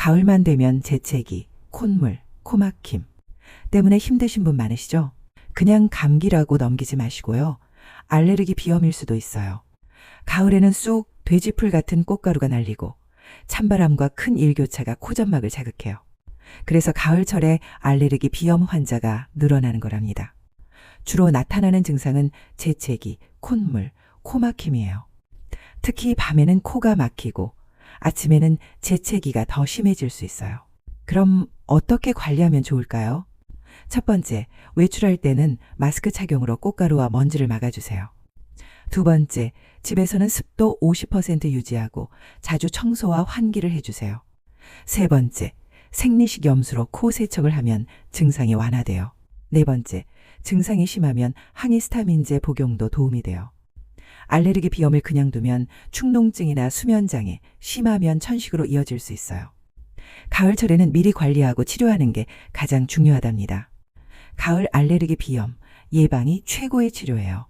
가을만 되면 재채기, 콧물, 코막힘 때문에 힘드신 분 많으시죠? 그냥 감기라고 넘기지 마시고요. 알레르기 비염일 수도 있어요. 가을에는 쑥, 돼지풀 같은 꽃가루가 날리고 찬바람과 큰 일교차가 코점막을 자극해요. 그래서 가을철에 알레르기 비염 환자가 늘어나는 거랍니다. 주로 나타나는 증상은 재채기, 콧물, 코막힘이에요. 특히 밤에는 코가 막히고 아침에는 재채기가 더 심해질 수 있어요. 그럼 어떻게 관리하면 좋을까요? 첫 번째, 외출할 때는 마스크 착용으로 꽃가루와 먼지를 막아주세요. 두 번째, 집에서는 습도 50% 유지하고 자주 청소와 환기를 해주세요. 세 번째, 생리식 염수로 코 세척을 하면 증상이 완화돼요. 네 번째, 증상이 심하면 항히스타민제 복용도 도움이 돼요. 알레르기 비염을 그냥 두면 축농증이나 수면장애, 심하면 천식으로 이어질 수 있어요. 가을철에는 미리 관리하고 치료하는 게 가장 중요하답니다. 가을 알레르기 비염, 예방이 최고의 치료예요.